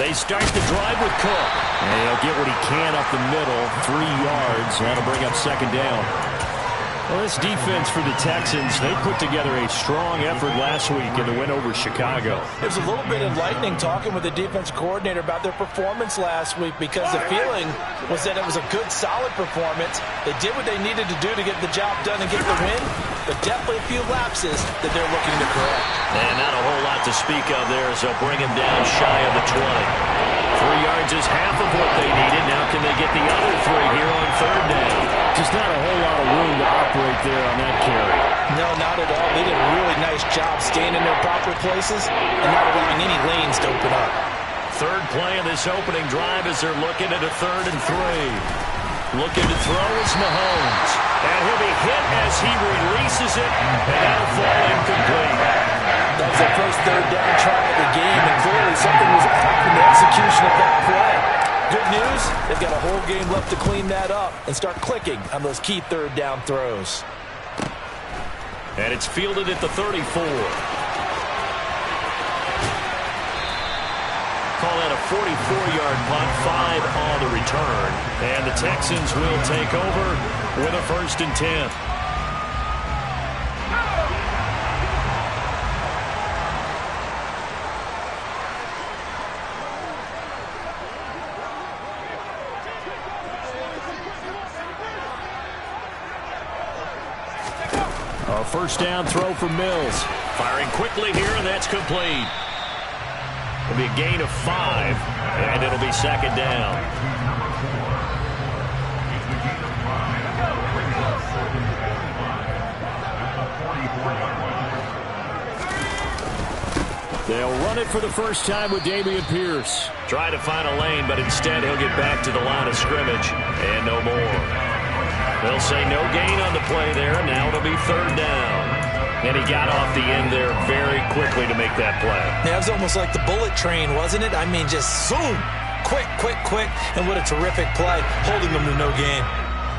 They start the drive with Cook. And he'll get what he can up the middle. 3 yards. That'll bring up second down. Well, this defense for the Texans, they put together a strong effort last week in the win over Chicago. It was a little bit enlightening talking with the defense coordinator about their performance last week because the feeling was that it was a good, solid performance. They did what they needed to do to get the job done and get the win, but definitely a few lapses that they're looking to correct. And not a whole lot to speak of there as they'll bring him down shy of the 20. 3 yards is half of what they needed. Now can they get the other 3 here on third down? Just not a whole lot of room to operate there on that carry. No, not at all. They did a really nice job staying in their proper places and not allowing any lanes to open up. Third play of this opening drive as they're looking at a 3rd and 3. Looking to throw is Mahomes. And he'll be hit as he releases it, and that'll fall incomplete. That was their first third down try of the game, and clearly something was off in the execution of that play. Good news, they've got a whole game left to clean that up and start clicking on those key third down throws. And it's fielded at the 34. Call that a 44-yard punt, 5 on the return. And the Texans will take over with a 1st and 10. A first down throw for Mills. Firing quickly here, and that's complete. It'll be a gain of 5, and it'll be second down. They'll run it for the first time with Dameon Pierce. Try to find a lane, but instead he'll get back to the line of scrimmage, and no more. They'll say no gain on the play there. Now it'll be third down. And he got off the end there very quickly to make that play. Yeah, it was almost like the bullet train, wasn't it? I mean, just zoom. Quick, quick, quick. And what a terrific play, holding them to no gain.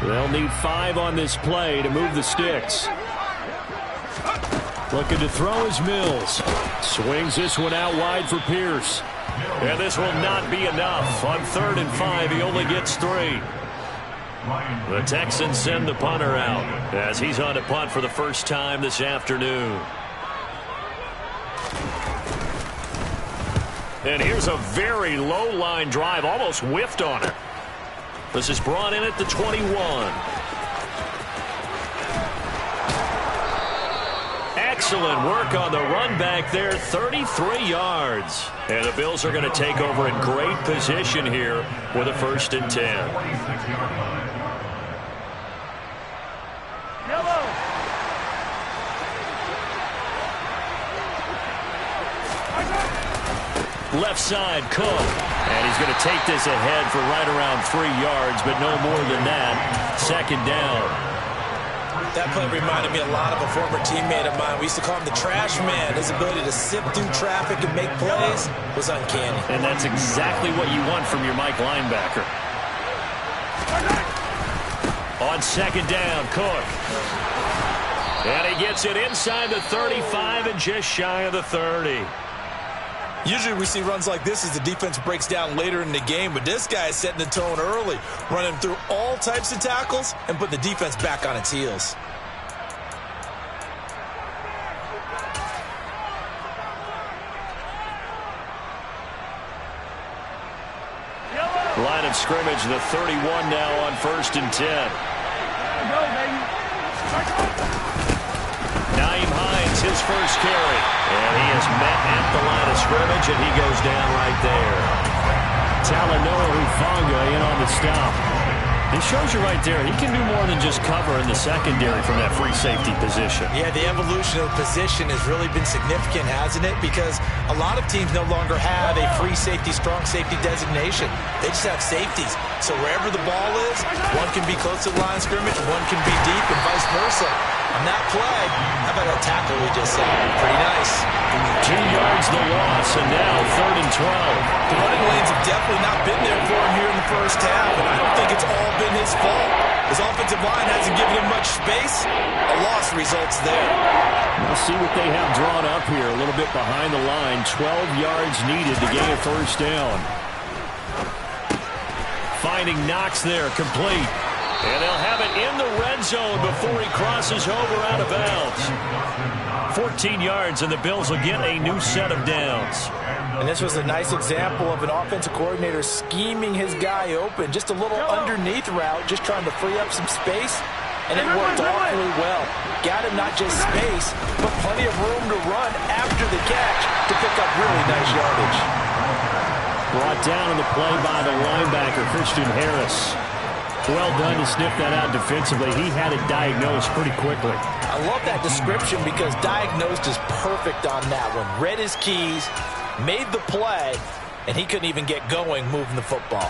They'll need 5 on this play to move the sticks. Looking to throw is Mills. Swings this one out wide for Pierce. And this will not be enough. On 3rd and 5, he only gets 3. The Texans send the punter out as he's on to punt for the first time this afternoon. And here's a very low line drive, almost whiffed on it. This is brought in at the 21. Excellent work on the run back there, 33 yards. And the Bills are going to take over in great position here with a 1st and 10. Left side, Cook. And he's going to take this ahead for right around 3 yards, but no more than that. Second down. That play reminded me a lot of a former teammate of mine. We used to call him the trash man. His ability to sift through traffic and make plays was uncanny. And that's exactly what you want from your Mike linebacker. On second down, Cook. And he gets it inside the 35 and just shy of the 30. Usually we see runs like this as the defense breaks down later in the game, but this guy is setting the tone early, running through all types of tackles and put the defense back on its heels. Line of scrimmage, the 31 now on 1st and 10. Go, baby. Naeem Hines, his first carry. And he is met at the line of scrimmage, and he goes down right there. Talanoa Hufanga in on the stop. It shows you right there, he can do more than just cover in the secondary from that free safety position. Yeah, the evolution of position has really been significant, hasn't it? Because a lot of teams no longer have a free safety, strong safety designation. They just have safeties. So wherever the ball is, one can be close to the line of scrimmage, one can be deep, and vice versa. On that play, how about that tackle we just saw? Pretty nice. 2 yards the loss, and now 3rd and 12. The running lanes have definitely not been there for him here in the first half, and I don't think it's all been his fault. His offensive line hasn't given him much space. A loss results there. We'll see what they have drawn up here. A little bit behind the line. 12 yards needed to gain a first down. Finding Knox there, complete. And they'll have it in the red zone before he crosses over out of bounds. 14 yards, and the Bills will get a new set of downs. And this was a nice example of an offensive coordinator scheming his guy open. Just a little underneath route, just trying to free up some space. And it worked awfully well. Got him not just space, but plenty of room to run after the catch to pick up really nice yardage. Brought down in the play by the linebacker, Christian Harris. Well done to sniff that out defensively. He had it diagnosed pretty quickly. I love that description because diagnosed is perfect on that one. Read his keys, made the play, and he couldn't even get going moving the football.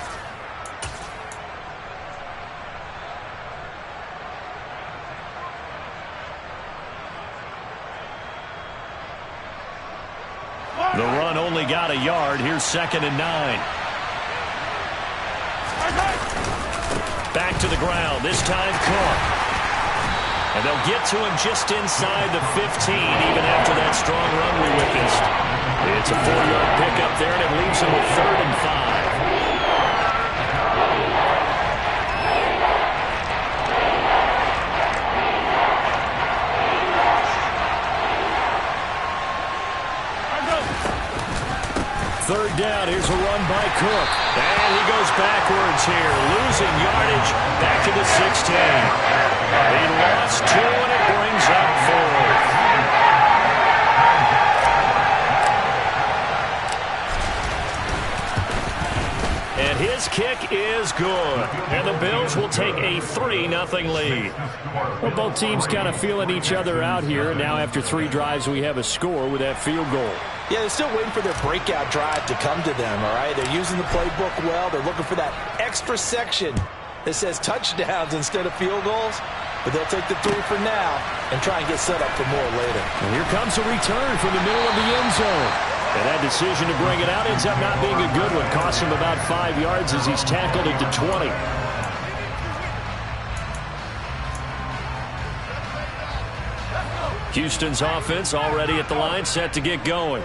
The run only got a yard. Here's 2nd and 9. Back to the ground. This time Cook. And they'll get to him just inside the 15, even after that strong run we witnessed. It's a 4-yard pickup there, and it leaves him with 3rd and 5. Third down, here's a run by Cook. And he goes backwards here, losing yardage back to the 16. He lost 2, and it brings up 4. And his kick is good. And the Bills will take a 3-0 lead. Well, both teams kind of feeling each other out here. And now after 3 drives, we have a score with that field goal. Yeah, they're still waiting for their breakout drive to come to them, all right? They're using the playbook well. They're looking for that extra section that says touchdowns instead of field goals. But they'll take the 3 for now and try and get set up for more later. And here comes a return from the middle of the end zone. And that decision to bring it out ends up not being a good one. Costs him about 5 yards as he's tackled into 20. Houston's offense already at the line, set to get going.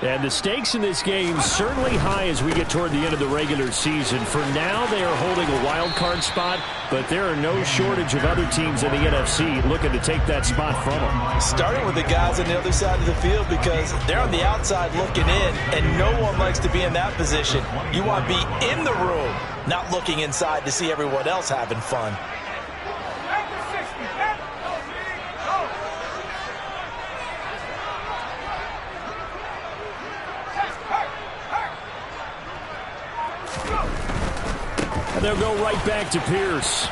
And the stakes in this game certainly high as we get toward the end of the regular season. For now, they are holding a wild card spot, but there are no shortage of other teams in the NFC looking to take that spot from them. Starting with the guys on the other side of the field because they're on the outside looking in, and no one likes to be in that position. You want to be in the room, not looking inside to see everyone else having fun. And they'll go right back to Pierce.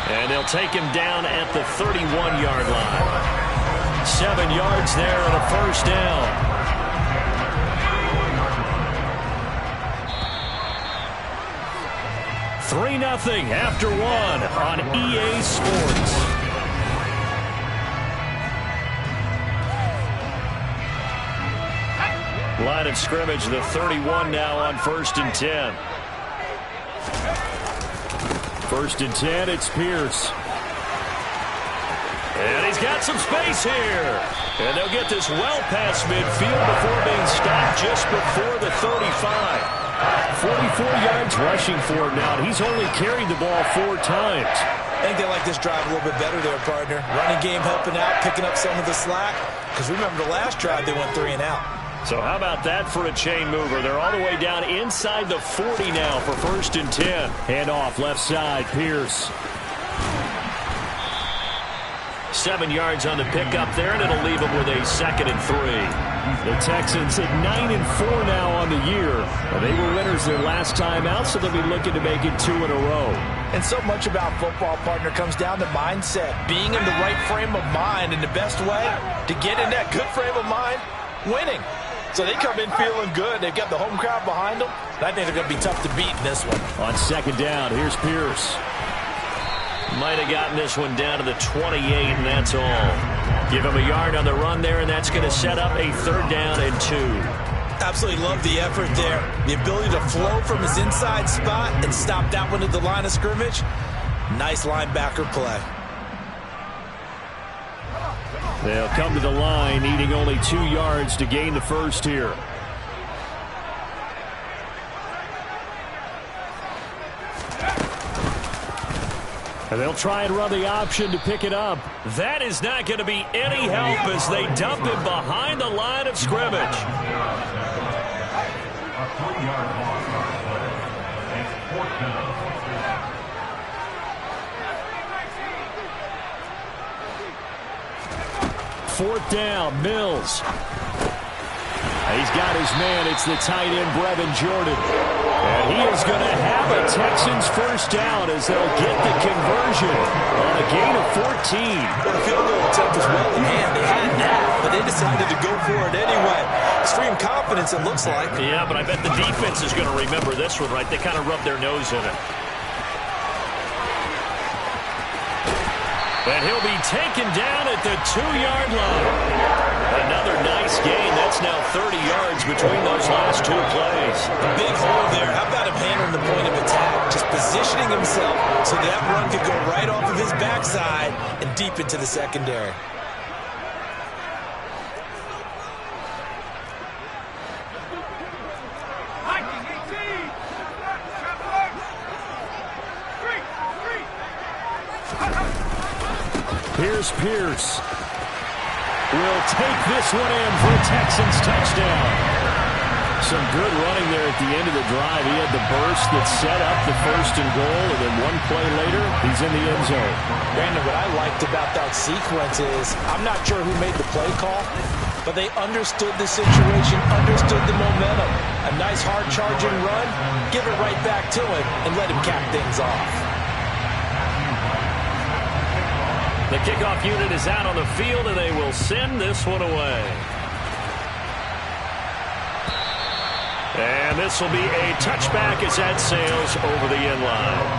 And they'll take him down at the 31-yard line. 7 yards there and a first down. Three 3-0 after 1 on EA Sports. Line of scrimmage, the 31 now on 1st and 10. 1st and 10, it's Pierce. And he's got some space here. And they'll get this well past midfield before being stopped just before the 35. 44 yards rushing for him now. He's only carried the ball 4 times. I think they like this drive a little bit better there, partner. Running game helping out, picking up some of the slack. Because remember the last drive, they went 3 and out. So how about that for a chain mover? They're all the way down inside the 40 now for 1st and 10. Hand off left side, Pierce. 7 yards on the pickup there, and it'll leave them with a 2nd and 3. The Texans at 9-4 now on the year. They were winners their last time out, so they'll be looking to make it 2 in a row. And so much about football, partner, comes down to mindset. Being in the right frame of mind, and the best way to get in that good frame of mind, winning. So they come in feeling good. They've got the home crowd behind them. And I think they're going to be tough to beat in this one. On 2nd down, here's Pierce. Might have gotten this one down to the 28, and that's all. Give him a yard on the run there, and that's going to set up a 3rd down and 2. Absolutely love the effort there. The ability to flow from his inside spot and stop that one at the line of scrimmage. Nice linebacker play. They'll come to the line, needing only 2 yards to gain the first here. And they'll try and run the option to pick it up. That is not going to be any help as they dump him behind the line of scrimmage. Fourth down, Mills. He's got his man. It's the tight end, Brevin Jordan. And he is going to have a Texans first down as they'll get the conversion on a gain of 14. Well, the field goal attempt was well in hand. They had that, but they decided to go for it anyway. Extreme confidence, it looks like. Yeah, but I bet the defense is going to remember this one, right? They kind of rubbed their nose in it. And he'll be taken down at the 2-yard line. Another nice gain. That's now 30 yards between those last 2 plays. A big hole there. How about him handling the point of attack? Just positioning himself so that run could go right off of his backside and deep into the secondary. Here's Pierce. Will take this one in for a Texans touchdown. Some good running there at the end of the drive. He had the burst that set up the 1st and goal, and then one play later, he's in the end zone. Brandon, what I liked about that sequence is, I'm not sure who made the play call, but they understood the situation, understood the momentum. A nice hard-charging run, give it right back to him, and let him cap things off. The kickoff unit is out on the field, and they will send this one away. And this will be a touchback as that sails over the end line.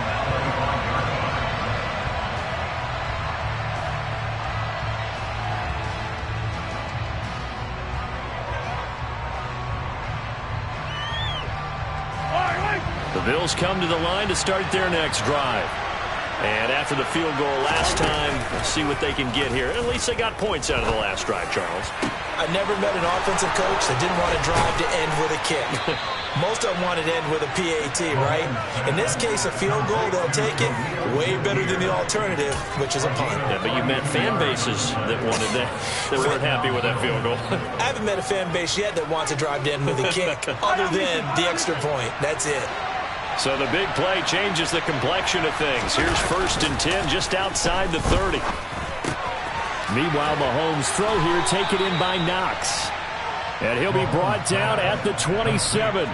The Bills come to the line to start their next drive. And after the field goal last time, we'll see what they can get here. At least they got points out of the last drive, Charles. I never met an offensive coach that didn't want to drive to end with a kick. Most of them wanted to end with a PAT, right? In this case, a field goal, they'll take it. Way better than the alternative, which is a punt. Yeah, but you met fan bases that wanted that weren't happy with that field goal. I haven't met a fan base yet that wants to drive to end with a kick, other than the extra point. That's it. So the big play changes the complexion of things. Here's 1st and 10 just outside the 30. Meanwhile, Mahomes' throw here taken in by Knox. And he'll be brought down at the 27. A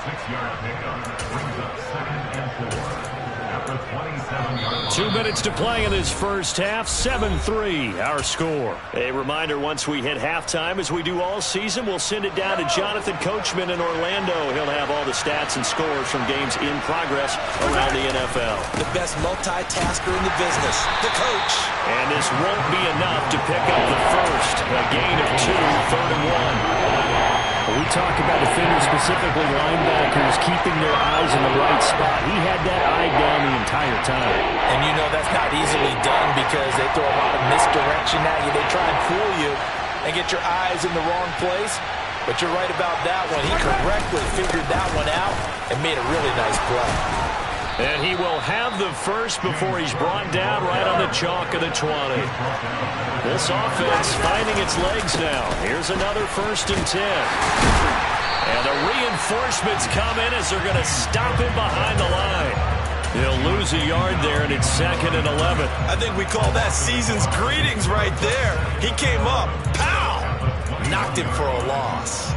6-yard pickup brings up 2nd and 4. After 27 yards. 2 minutes to play in this first half. 7-3 our score. A reminder, once we hit halftime, as we do all season, we'll send it down to Jonathan Coachman in Orlando. He'll have all the stats and scores from games in progress around the NFL. The best multitasker in the business, the coach. And this won't be enough to pick up the first. A gain of 2, 3rd and 1. We talk about defenders, specifically linebackers, keeping their eyes in the right spot. He had that eye down the entire time. And you know that's not easily done because they throw a lot of misdirection at you. They try and fool you and get your eyes in the wrong place. But you're right about that one. He correctly figured that one out and made a really nice play. And he will have the first before he's brought down right on the chalk of the 20. This offense finding its legs now. Here's another 1st and 10. And the reinforcements come in as they're going to stop him behind the line. He'll lose a yard there, and it's 2nd and 11. I think we call that season's greetings right there. He came up, pow! Knocked him for a loss.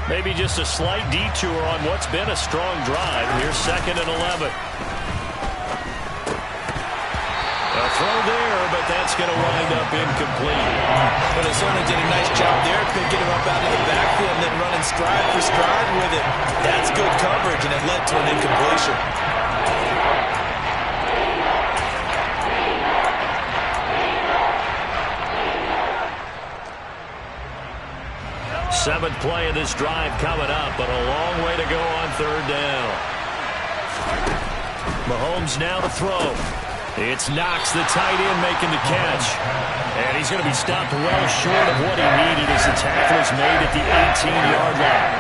Maybe just a slight detour on what's been a strong drive. Here's 2nd and 11. A throw there, but that's going to wind up incomplete. But Arizona did a nice job there, picking him up out of the backfield and then running going stride for stride with it. That's good coverage, and it led to an incompletion. Seventh play of this drive coming up, but a long way to go on third down. Mahomes now to throw. It's Knox, the tight end, making the catch. And he's going to be stopped well short of what he needed as the tackle is made at the 18-yard line.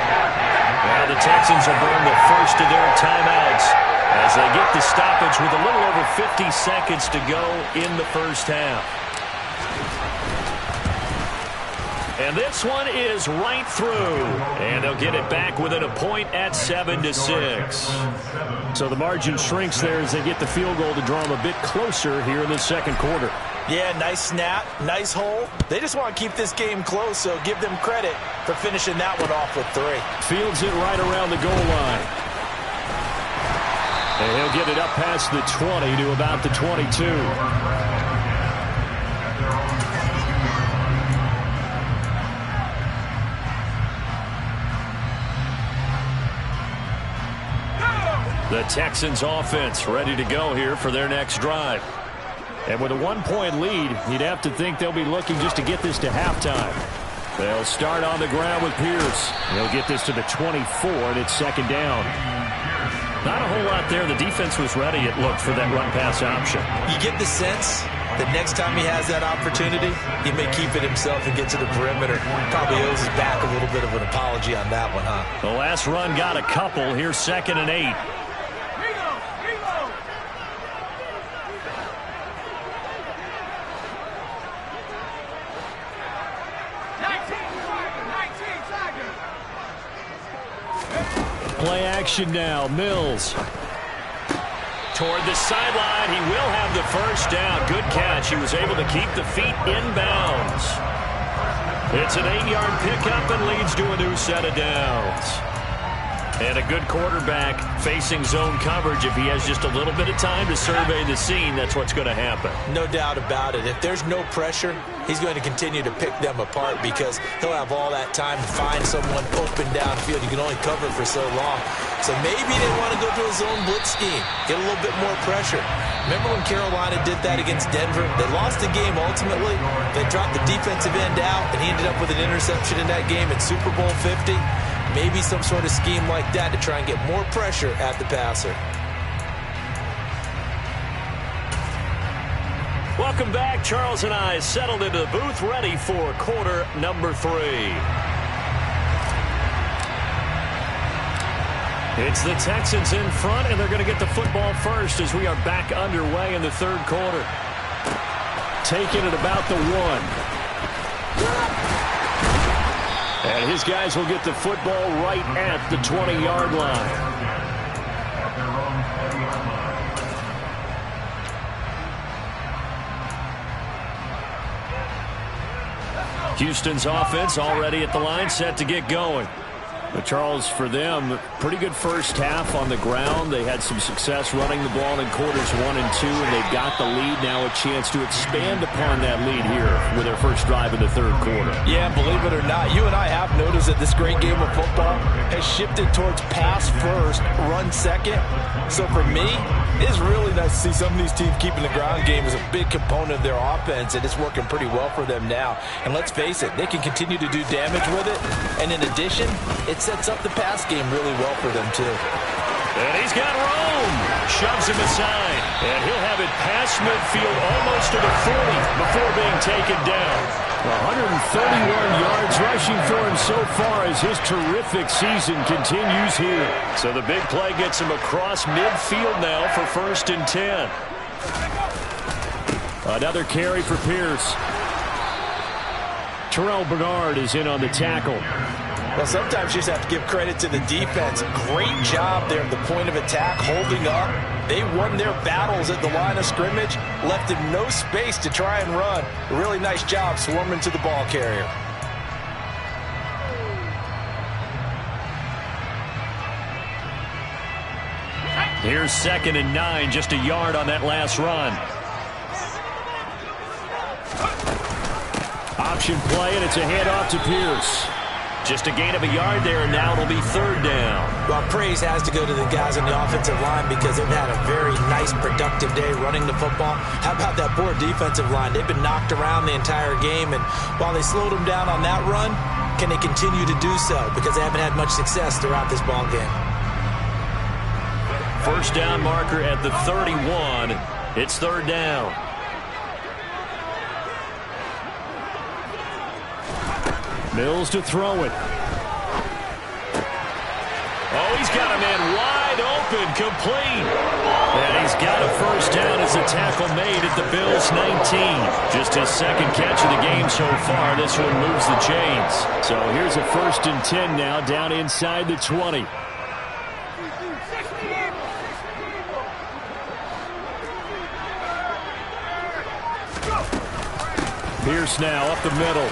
Now the Texans will burn the first of their timeouts as they get the stoppage with a little over 50 seconds to go in the first half. And this one is right through. And they'll get it back within a point at 7-6. So the margin shrinks there as they get the field goal to draw them a bit closer here in the second quarter. Yeah, nice snap, nice hole. They just want to keep this game close, so give them credit for finishing that one off with 3. Fields it right around the goal line. And he'll get it up past the 20 to about the 22. The Texans offense ready to go here for their next drive. And with a 1-point lead, you'd have to think they'll be looking just to get this to halftime. They'll start on the ground with Pierce. They'll get this to the 24, and it's second down. Not a whole lot there. The defense was ready, it looked, for that run-pass option. You get the sense that next time he has that opportunity, he may keep it himself and get to the perimeter. Probably owes his back a little bit of an apology on that one, huh? The last run got a couple. Here's 2nd and 8. Play action now. Mills. Toward the sideline. He will have the first down. Good catch. He was able to keep the feet inbounds. It's an 8-yard pickup and leads to a new set of downs. And a good quarterback facing zone coverage. If he has just a little bit of time to survey the scene, that's what's going to happen. No doubt about it. If there's no pressure, he's going to continue to pick them apart because he'll have all that time to find someone open downfield. You can only cover for so long. So maybe they want to go to a zone blitz scheme, get a little bit more pressure. Remember when Carolina did that against Denver? They lost the game ultimately. They dropped the defensive end out, and he ended up with an interception in that game at Super Bowl 50. Maybe some sort of scheme like that to try and get more pressure at the passer. Welcome back. Charles and I settled into the booth ready for quarter number 3. It's the Texans in front, and they're going to get the football first as we are back underway in the third quarter. Taking it about the 1. And his guys will get the football right at the 20-yard line. Houston's offense already at the line, set to get going. But Charles, for them, pretty good first half on the ground. They had some success running the ball in quarters 1 and 2, and they've got the lead. Now a chance to expand upon that lead here with their first drive in the third quarter. Yeah, believe it or not, you and I have noticed that this great game of football has shifted towards pass first, run second. So for me, it's really nice to see some of these teams keeping the ground game as a big component of their offense, and it's working pretty well for them now. And let's face it, they can continue to do damage with it. And in addition, it sets up the pass game really well for them, too. And he's got Rome. Shoves him aside. And he'll have it past midfield almost to the 40 before being taken down. 131 yards rushing for him so far as his terrific season continues here. So the big play gets him across midfield now for 1st and 10. Another carry for Pierce. Terrell Bernard is in on the tackle. Well, sometimes you just have to give credit to the defense. Great job there at the point of attack, holding up. They won their battles at the line of scrimmage, left him no space to try and run. A really nice job swarming to the ball carrier. Here's 2nd and 9, just a yard on that last run. Option play, and it's a handoff to Pierce. Just a gain of a yard there, and now it'll be third down. Well, praise has to go to the guys on the offensive line because they've had a very nice, productive day running the football. How about that poor defensive line? They've been knocked around the entire game, and while they slowed them down on that run, can they continue to do so? Because they haven't had much success throughout this ball game. First down marker at the 31. It's third down. Mills to throw it. Oh, he's got a man wide open, complete. And he's got a first down as a tackle made at the Bills' 19. Just his second catch of the game so far. This one moves the chains. So here's a 1st and 10 now, down inside the 20. Pierce now up the middle.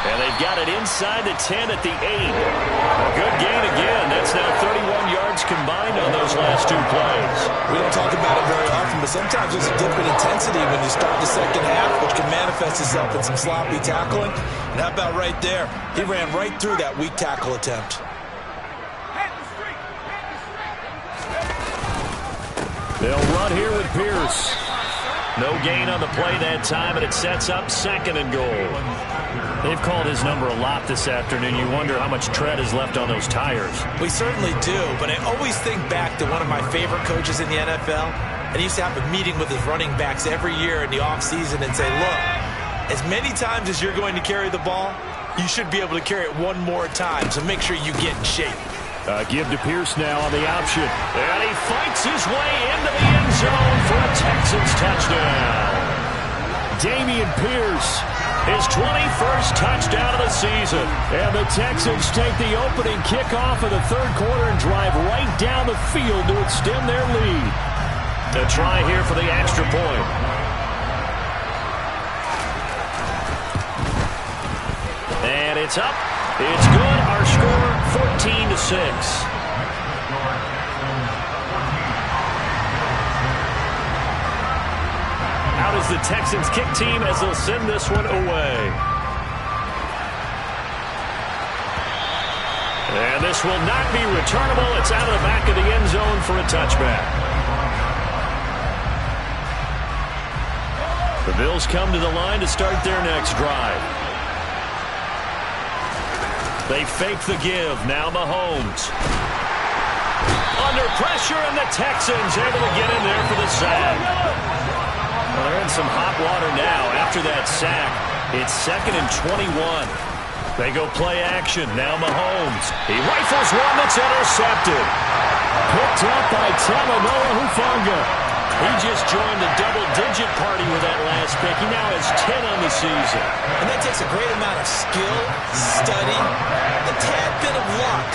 And they've got it inside the 10 at the 8. A good gain again. That's now 31 yards combined on those last two plays. We don't talk about it very often, but sometimes there's a dip in intensity when you start the second half, which can manifest itself in some sloppy tackling. And how about right there? He ran right through that weak tackle attempt. They'll run here with Pierce. No gain on the play that time, and it sets up 2nd and goal. They've called his number a lot this afternoon. You wonder how much tread is left on those tires. We certainly do, but I always think back to one of my favorite coaches in the NFL, and he used to have a meeting with his running backs every year in the offseason and say, look, as many times as you're going to carry the ball, you should be able to carry it one more time, so make sure you get in shape. Give to Pierce now on the option. And he fights his way into the end zone for a Texans touchdown. Dameon Pierce, his 21st touchdown of the season. And the Texans take the opening kickoff of the third quarter and drive right down the field to extend their lead. A try here for the extra point. And it's up. It's good. Our score, 14-6. Out is the Texans kick team as they'll send this one away. And this will not be returnable. It's out of the back of the end zone for a touchback. The Bills come to the line to start their next drive. They fake the give. Now Mahomes. Under pressure, and the Texans able to get in there for the sack. Well, they're in some hot water now. After that sack, it's 2nd and 21. They go play action. Now Mahomes. He rifles one that's intercepted. Picked up by Talanoa Hufanga. He just joined the double-digit party with that last pick. He now has 10 on the season. And that takes a great amount of skill, study, a tad bit of luck.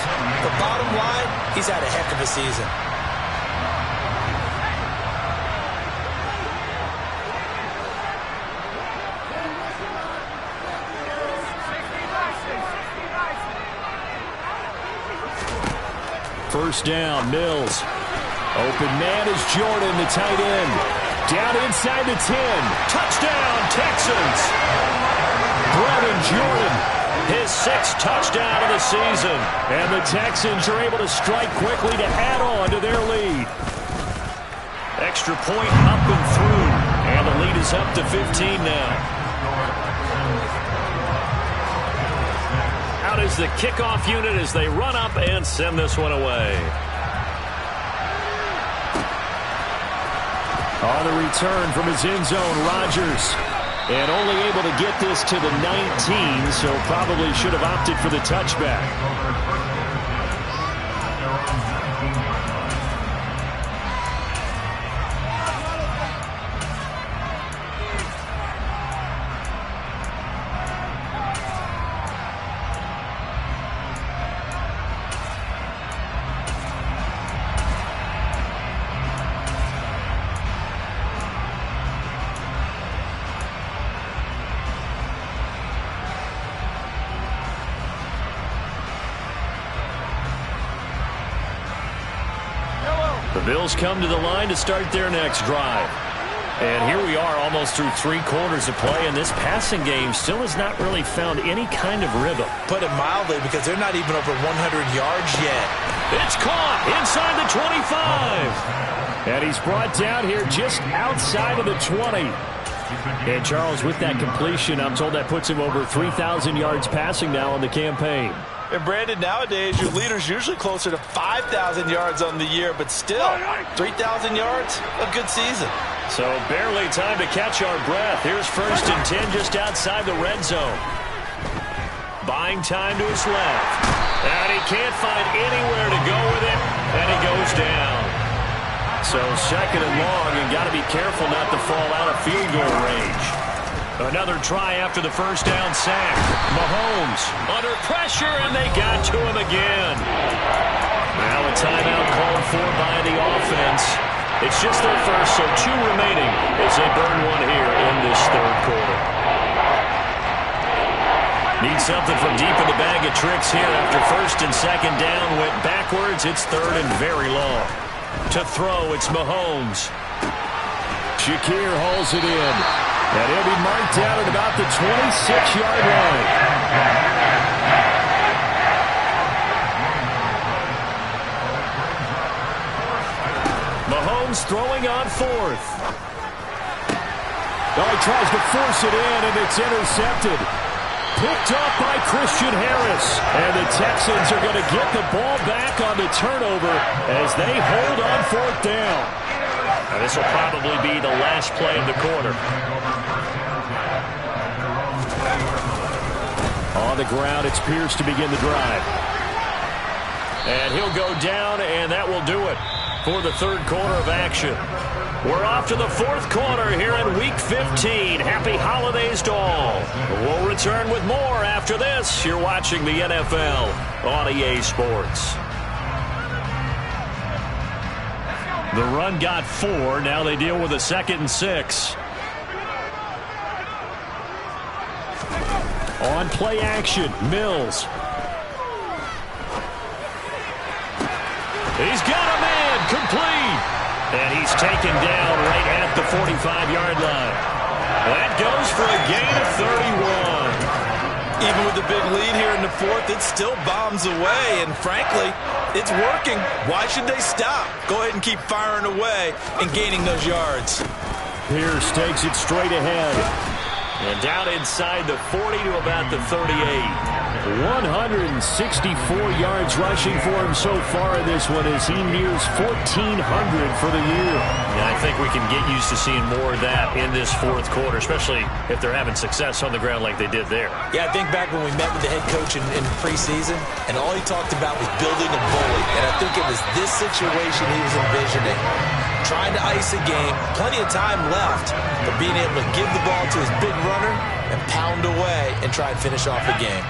But bottom line, he's had a heck of a season. First down, Mills. Open man is Jordan, the tight end. Down inside the 10. Touchdown, Texans. Brevin Jordan. His 6th touchdown of the season. And the Texans are able to strike quickly to add on to their lead. Extra point up and through. And the lead is up to 15 now. Out is the kickoff unit as they run up and send this one away. On the return from his end zone, Rodgers. And only able to get this to the 19, so probably should have opted for the touchback. The Bills come to the line to start their next drive. And here we are almost through 3 quarters of play, and this passing game still has not really found any kind of rhythm. Put it mildly, because they're not even over 100 yards yet. It's caught inside the 25. And he's brought down here just outside of the 20. And Charles, with that completion, I'm told that puts him over 3,000 yards passing now on the campaign. And Brandon, nowadays, your leader's usually closer to 5,000 yards on the year, but still, 3,000 yards, a good season. So barely time to catch our breath. Here's 1st and 10 just outside the red zone. Buying time to his left. And he can't find anywhere to go with it, and he goes down. So 2nd and long, and got to be careful not to fall out of field goal range. Another try after the 1st down sack. Mahomes under pressure, and they got to him again. Now a timeout called for by the offense. It's just their first, so 2 remaining as they burn one here in this 3rd quarter. Need something from deep in the bag of tricks here after 1st and 2nd down. Went backwards. It's 3rd and very long. To throw, it's Mahomes. Shakir hauls it in. And he'll be marked down at about the 26-yard line. Mahomes throwing on 4th. Oh, he tries to force it in, and it's intercepted. Picked up by Christian Harris. And the Texans are going to get the ball back on the turnover as they hold on 4th down. Now, this will probably be the last play of the quarter. On the ground, it's Pierce to begin the drive. And he'll go down, and that will do it for the 3rd quarter of action. We're off to the 4th quarter here in Week 15. Happy holidays to all. We'll return with more after this. You're watching the NFL on EA Sports. The run got 4. Now they deal with a 2nd and 6. On play action, Mills. He's got a man, complete. And he's taken down right at the 45-yard line. That goes for a gain of 31. Even with the big lead here in the 4th, it still bombs away. And frankly, it's working. Why should they stop? Go ahead and keep firing away and gaining those yards. Pierce takes it straight ahead. And down inside the 40 to about the 38. 164 yards rushing for him so far in this one as he nears 1,400 for the year. Yeah, I think we can get used to seeing more of that in this 4th quarter, especially if they're having success on the ground like they did there. Yeah, I think back when we met with the head coach in preseason, and all he talked about was building a bully. And I think it was this situation he was envisioning. Trying to ice a game, plenty of time left, but being able to give the ball to his big runner and pound away and try and finish off the game.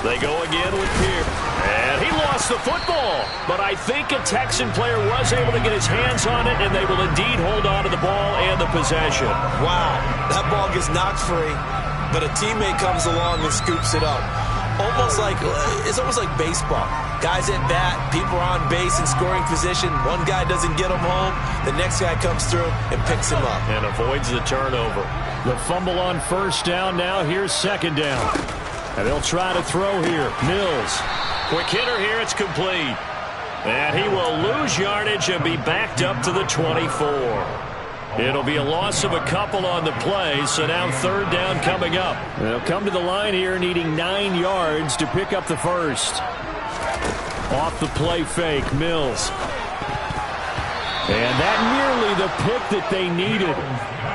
They go again with Pierce. And he lost the football. But I think a Texan player was able to get his hands on it, and they will indeed hold on to the ball and the possession. Wow, that ball gets knocked free, but a teammate comes along and scoops it up. It's almost like baseball. Guys at bat, people are on base in scoring position. One guy doesn't get him home. The next guy comes through and picks him up. And avoids the turnover. The fumble on 1st down. Now here's 2nd down. And they'll try to throw here. Mills. Quick hitter here. It's complete. And he will lose yardage and be backed up to the 24. It'll be a loss of a couple on the play, so now 3rd down coming up. They'll come to the line here needing 9 yards to pick up the 1st. Off the play fake, Mills. And that nearly the pick that they needed.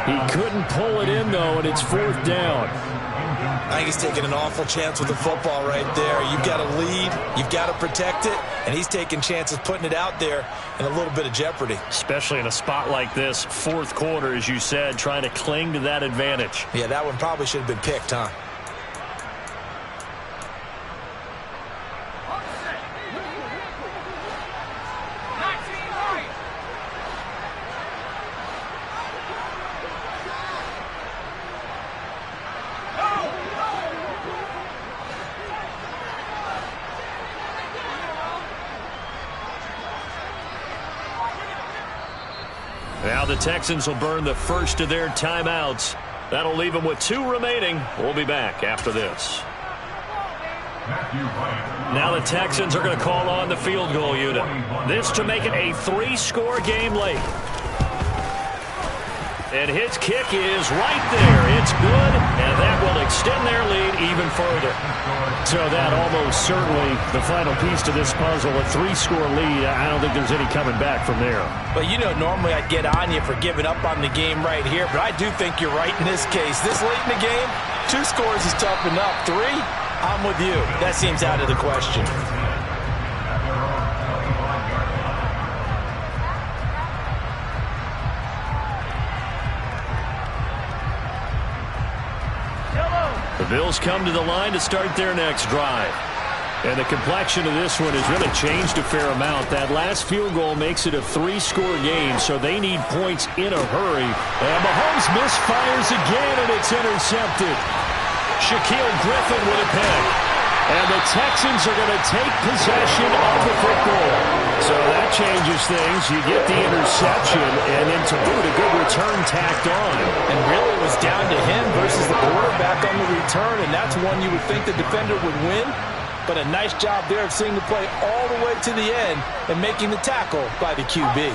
He couldn't pull it in, though, and it's 4th down. I think he's taking an awful chance with the football right there. You've got to lead, you've got to protect it, and he's taking chances putting it out there in a little bit of jeopardy. Especially in a spot like this, 4th quarter, as you said, trying to cling to that advantage. Yeah, that one probably should have been picked, huh? Now the Texans will burn the first of their timeouts. That'll leave them with 2 remaining. We'll be back after this. Now the Texans are going to call on the field goal unit. This to make it a 3-score game late. And his kick is right there. It's good, and that will extend their lead even further. So that almost certainly the final piece to this puzzle, a 3-score lead. I don't think there's any coming back from there. But, you know, normally I'd get on you for giving up on the game right here, but I do think you're right in this case. This late in the game, 2 scores is tough enough. 3, I'm with you. That seems out of the question. The Bills come to the line to start their next drive. And the complexion of this one has really changed a fair amount. That last field goal makes it a 3-score game, so they need points in a hurry. And Mahomes misfires again, and it's intercepted. Shaquille Griffin with a pick. And the Texans are going to take possession of the football. So that changes things. You get the interception, and then to boot, a good return tacked on. And really it was down to him versus the quarterback on the return, and that's one you would think the defender would win. But a nice job there of seeing the play all the way to the end and making the tackle by the QB.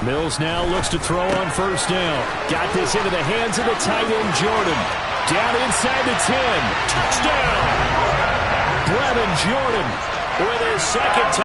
Mills now looks to throw on first down. Got this into the hands of the tight end, Jordan. Down inside the 10. Touchdown! Brevin Jordan with his second touchdown.